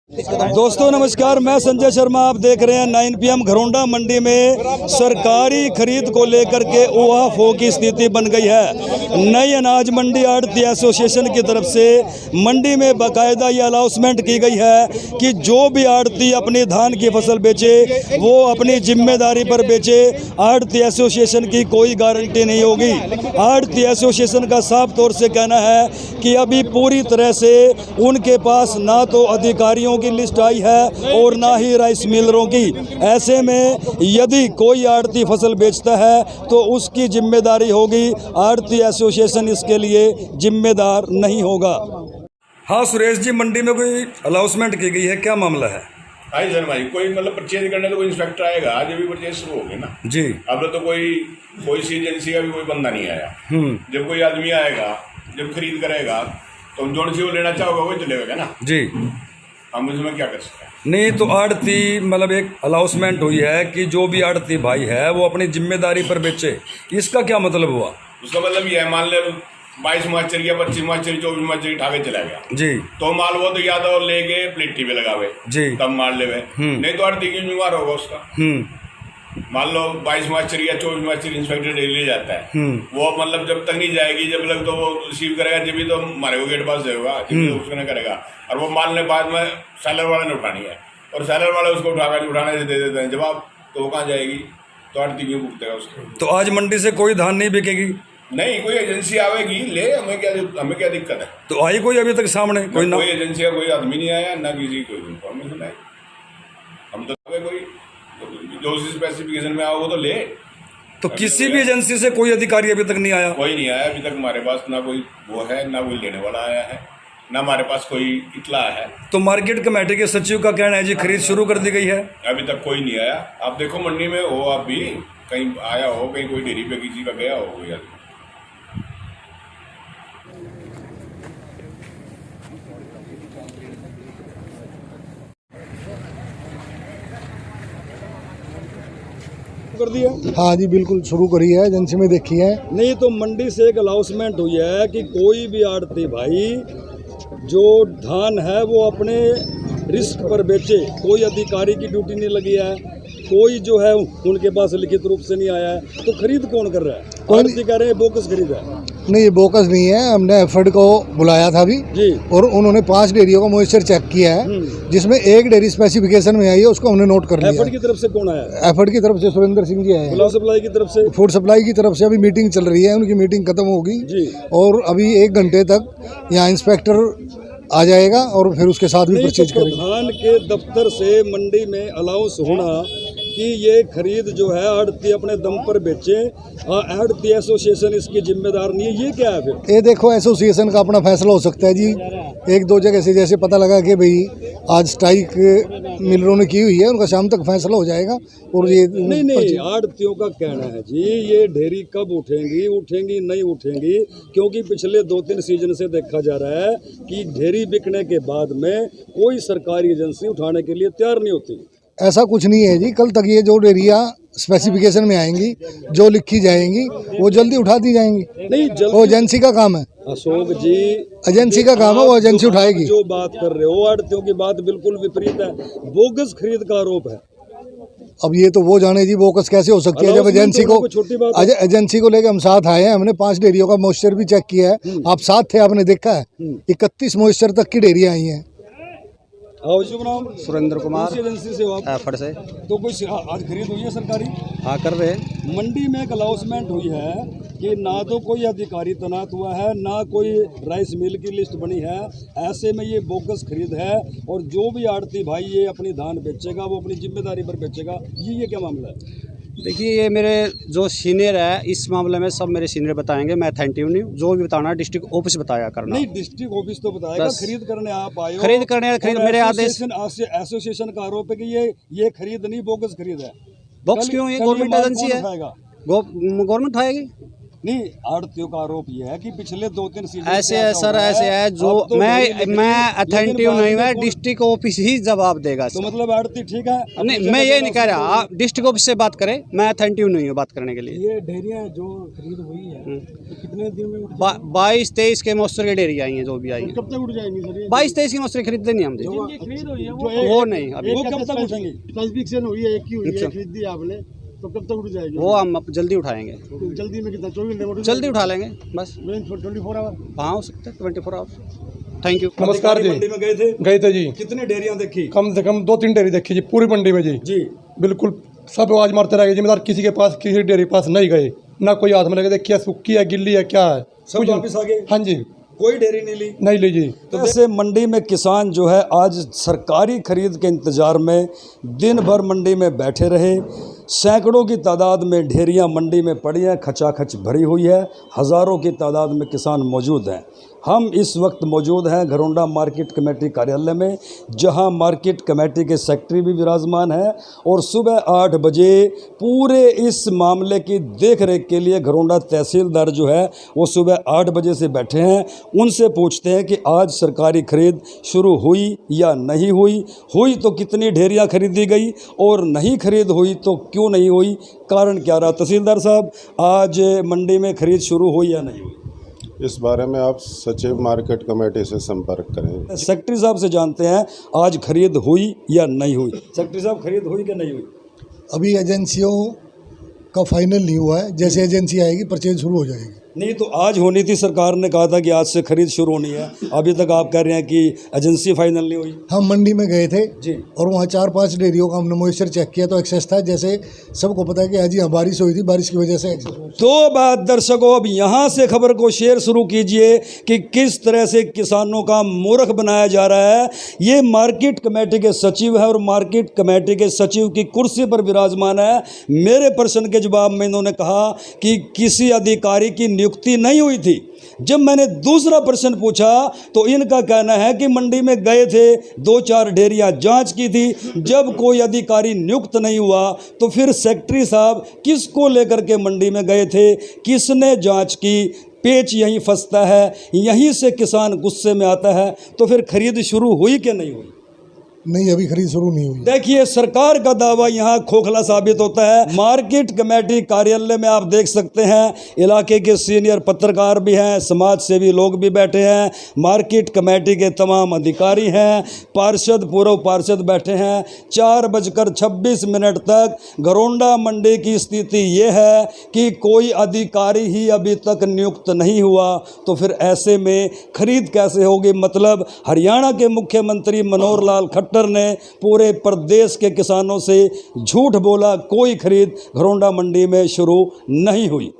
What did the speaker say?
दोस्तों नमस्कार, मैं संजय शर्मा। आप देख रहे हैं 9 PM। घरोंडा मंडी में सरकारी खरीद को लेकर के उहापोह की स्थिति बन गई है। नई अनाज मंडी आढ़ती एसोसिएशन की तरफ से मंडी में बाकायदा ये अनाउंसमेंट की गई है कि जो भी आढ़ती अपनी धान की फसल बेचे वो अपनी जिम्मेदारी पर बेचे। आढ़ती एसोसिएशन की कोई गारंटी नहीं होगी। आढ़ती एसोसिएशन का साफ तौर से कहना है कि अभी पूरी तरह से उनके पास ना तो अधिकारियों की लिस्ट आई है और ना ही राइस मिलरों की। ऐसे में यदि कोई आढ़ती फसल बेचता है तो उसकी जिम्मेदारी होगी, आढ़ती एसोसिएशन इसके लिए जिम्मेदार नहीं होगा। हाँ सुरेश जी, मंडी में कोई अनाउंसमेंट की गई है, क्या मामला है? आई सर भाई, कोई मतलब परचेज करने तो कोई इंस्पेक्टर आएगा, आज अभी परचेज शुरू हो गए ना जी। अब तो कोई सी एजेंसी का भी कोई बंदा नहीं आया। जब कोई आदमी आएगा, जब खरीद करेगा तो जो सी वो लेना चाहोगा वही चलेगा ना जी। हम इसमें क्या कर सकते हैं? नहीं तो आढ़ती मतलब एक अनाउंसमेंट हुई है कि जो भी आढ़ती भाई है वो अपनी जिम्मेदारी पर बेचे, इसका क्या मतलब हुआ? उसका मतलब ये है, मान ले 22 मार्चरी या 25 मार्चरी 24 मार्चरी ठाके चला गया जी, तो माल वो तो या तो लेके प्लेटी पे लगावे जी, तब माल लेवे, नहीं तो आढ़ती क्यों बीमार होगा उसका। मान लो 22 मार्चरी या 24 मार्चरी इंस्पेक्टर ले जाता है, वो मतलब जब तक नहीं जाएगी जब लग तो वो रिसीव करेगा, जब भी तो हमारे को गेट पास देगा, जब तो उसको करेगा। और वो माल ने बाद में सेलर वाले ने उठानी है और सेलर वाले उसको उठाने से दे देते हैं जवाब, तो वो कहाँ जाएगी? तो आढ़ती क्यों भुगतेगा उसको? तो आज मंडी से कोई धान नहीं बिकेगी? नहीं, कोई एजेंसी आवेगी ले, हमें क्या दिक्कत है? तो आई कोई अभी तक सामने? कोई एजेंसी का कोई आदमी नहीं आया, ना किसी कोई इन्फॉर्मेशन आई। हम तो कोई जो स्पेसिफिकेशन में आओ वो तो ले। तो किसी भी एजेंसी से कोई अधिकारी अभी तक नहीं आया? कोई नहीं आया अभी तक हमारे पास, ना कोई वो है, ना कोई लेने वाला आया है, ना हमारे पास कोई इतला है। तो मार्केट कमेटी के सचिव का कहना है जी खरीद शुरू कर दी गई है। अभी तक कोई नहीं आया। आप देखो मंडी में हो, आप भी कहीं आया हो, कहीं कोई डेयरी पे किसी का गया हो कोई आदमी। कर दिया? हाँ जी बिल्कुल शुरू करी है, एजेंसी में देखी है। नहीं तो मंडी से एक अनाउंसमेंट हुई है कि कोई भी आढ़ती भाई जो धान है वो अपने रिस्क पर बेचे, कोई अधिकारी की ड्यूटी नहीं लगी है, कोई जो है उनके पास लिखित रूप से नहीं आया है, तो खरीद कौन कर रहा है? आढ़ती कह रहे हैं बोकस खरीद है। नहीं, ये बोकस नहीं है। हमने एफर्ड को बुलाया था अभी जी, और उन्होंने 5 डेयरियों का मॉइस्चर चेक किया है, जिसमें एक डेयरी स्पेसिफिकेशन में आई है, उसको हमने नोट कर लिया। एफर्ड की तरफ से कौन आया? एफर्ड की तरफ से सुरेंद्र सिंह जी आए हैं। फूड सप्लाई की तरफ से? फूड सप्लाई की तरफ से अभी मीटिंग चल रही है, उनकी मीटिंग खत्म होगी जी, और अभी 1 घंटे तक यहाँ इंस्पेक्टर आ जाएगा और फिर उसके साथ भी परचेज करेंगे। प्रधान के दफ्तर से मंडी में अलाउंस होना कि ये खरीद जो है आढ़ती अपने दम पर बेचे, आढ़ती एसोसिएशन इसकी जिम्मेदार नहीं है, ये क्या है फिर? ये देखो, एसोसिएशन का अपना फैसला हो सकता है जी। 1-2 जगह से जैसे पता लगा कि भाई आज स्ट्राइक मिलरों ने की हुई है, उनका शाम तक फैसला हो जाएगा। और ये नहीं, आढ़तियों का कहना है जी ये ढेरी कब उठेंगी नहीं उठेंगी, क्योंकि पिछले 2-3 सीजन से देखा जा रहा है कि ढेरी बिकने के बाद में कोई सरकारी एजेंसी उठाने के लिए तैयार नहीं होती। ऐसा कुछ नहीं है जी। कल तक ये जो डेरिया स्पेसिफिकेशन में आएंगी, जो लिखी जाएंगी वो जल्दी उठा दी जाएंगी। नहीं, वो एजेंसी का काम है अशोक जी, एजेंसी का काम है, वो एजेंसी उठाएगी। जो बात कर रहे हो आढ़तियों की बात बिल्कुल विपरीत है, बोगस खरीद का आरोप है। अब ये तो वो जाने जी बोकस कैसे हो सकती है जब एजेंसी को लेकर हम साथ आए हैं। हमने 5 डेयरियों का मॉइस्चर भी चेक किया है, आप साथ थे, आपने देखा है। 31 मॉइस्चर तक की डेयरियां आई हैं। सुरेंद्र कुमार एजेंसी से हो? एफर्ड से। तो कोई आज खरीद हुई है सरकारी? हाँ कर रहे हैं। मंडी में एक अनाउंसमेंट हुई है कि ना तो कोई अधिकारी तैनात हुआ है, ना कोई राइस मिल की लिस्ट बनी है, ऐसे में ये बोगस खरीद है और जो भी आढ़ती भाई ये अपनी धान बेचेगा वो अपनी जिम्मेदारी पर बेचेगा। ये क्या मामला है? देखिए, ये मेरे जो सीनियर है इस मामले में, सब मेरे सीनियर बताएंगे, मैं अथेंटिव नहीं हूँ। जो भी बताना डिस्ट्रिक्ट ऑफिस बताया करना। नहीं, डिस्ट्रिक्ट ऑफिस तो बताएगा। खरीद करने आप आए हो? खरीद मेरे आदेश। एसोसिएशन का आरोप है कि ये खरीद नहीं बोगस खरीद है। बॉक्स क्यों? ये गवर्नमेंट एजेंसी है, गवर्नमेंट उठाएगी। नहीं, आड़तियों का आरोप यह है कि पिछले 2-3 सीजन ऐसे है सर, ऐसे है जो मैं अथेंटिव नहीं है, डिस्ट्रिक्ट ऑफिस ही जवाब देगा। तो मतलब आड़ती ठीक है? नहीं, मैं ये नहीं कह रहा, आप डिस्ट्रिक्ट ऑफिस से बात करें, मैं अथेंटिव नहीं हूँ बात करने के लिए। ये डेयरियां जो खरीद हुई है तो कितने दिन में 22-23 के मॉइस्चर की डेयरी आई हैं, जो भी आई हैं। कब तक उठ जाएंगी सर ये? 22-23 की मॉइस्चर खरीदते नहीं हम खरीद हुई है वो नहीं अभी। वो कब तक उठेंगी? ट्रांसफिक्शन हुई है, एक ही हुई है, खरीदी आपने तो कब तक उठ जाएगी? वो हम जल्दी उठाएंगे, तो जल्दी में कितना 24 घंटे में जल्दी उठा लेंगे बस। 24 आवर हाँ हो सकता है 24 आवर्स। Thank you. नमस्कार जी। मंडी में गए थे? गए थे जी। कितनी डेयरियां देखी? कम से कम 2-3 डेयरी देखी जी पूरी मंडी में जी। जी बिल्कुल सब आवाज मारते रह गए जिम्मेदार किसी के पास, किसी डेयरी पास नहीं गए, ना कोई हाथ में लगे देखिए सूखी है गिल्ली है क्या है, सब कुछ वापस आ गए? हाँ जी, कोई डेयरी नहीं ली? नहीं ली जी। तो वैसे मंडी में किसान जो है आज सरकारी खरीद के इंतज़ार में दिन भर मंडी में बैठे रहे। सैकड़ों की तादाद में ढेरियां मंडी में पड़ी हैं, खचाखच भरी हुई है। हज़ारों की तादाद में किसान मौजूद हैं। हम इस वक्त मौजूद हैं घरौंडा मार्केट कमेटी कार्यालय में, जहां मार्केट कमेटी के सेक्रेटरी भी विराजमान हैं और सुबह 8 बजे पूरे इस मामले की देख रेख के लिए घरौंडा तहसीलदार जो है वो सुबह 8 बजे से बैठे हैं। उनसे पूछते हैं कि आज सरकारी खरीद शुरू हुई या नहीं हुई, हुई तो कितनी ढेरियाँ खरीदी गई और नहीं खरीद हुई तो क्यों नहीं हुई, कारण क्या रहा। तहसीलदार साहब, आज मंडी में खरीद शुरू हुई या नहीं हुई? इस बारे में आप सचिव मार्केट कमेटी से संपर्क करें। सेक्रेटरी साहब से जानते हैं आज खरीद हुई या नहीं हुई। सेक्रेटरी साहब, खरीद हुई कि नहीं हुई? अभी एजेंसियों का फाइनल नहीं हुआ है, जैसे एजेंसी आएगी परचेज शुरू हो जाएगी। नहीं तो आज होनी थी, सरकार ने कहा था कि आज से खरीद शुरू होनी है, अभी तक आप कह रहे हैं कि एजेंसी फाइनल नहीं हुई। हम मंडी में गए थे जी। और वहाँ 4-5 डेयरियों का हमने मॉइस्चर चेक किया तो एक्सेस था। जैसे सबको पता है कि आज यहाँ बारिश हुई थी, बारिश की वजह से एक्सेस हुआ। तो बात दर्शकों, अब यहाँ से खबर को शेयर शुरू कीजिए कि किस तरह से किसानों का मूर्ख बनाया जा रहा है। ये मार्केट कमेटी के सचिव है और मार्केट कमेटी के सचिव की कुर्सी पर विराजमान है। मेरे प्रश्न के जवाब में इन्होंने कहा कि किसी अधिकारी की नियुक्ति नहीं हुई थी। जब मैंने दूसरा प्रश्न पूछा तो इनका कहना है कि मंडी में गए थे, 2-4 डेयरियां जांच की थी, जब कोई अधिकारी नियुक्त नहीं हुआ तो फिर सेक्रेटरी साहब किसको लेकर के मंडी में गए थे, किसने जांच की। पेच यहीं फंसता है, यहीं से किसान गुस्से में आता है। तो फिर खरीद शुरू हुई कि नहीं हुई? नहीं, अभी खरीद शुरू नहीं हुई। देखिए, सरकार का दावा यहाँ खोखला साबित होता है। मार्केट कमेटी कार्यालय में आप देख सकते हैं इलाके के सीनियर पत्रकार भी हैं, समाज सेवी लोग भी बैठे हैं, मार्केट कमेटी के तमाम अधिकारी हैं, पार्षद, पूर्व पार्षद बैठे हैं। 4:26 तक घरौंडा मंडी की स्थिति ये है कि कोई अधिकारी ही अभी तक नियुक्त नहीं हुआ। तो फिर ऐसे में खरीद कैसे होगी? मतलब हरियाणा के मुख्यमंत्री मनोहर लाल खट्टर ने पूरे प्रदेश के किसानों से झूठ बोला, कोई खरीद घरौंडा मंडी में शुरू नहीं हुई।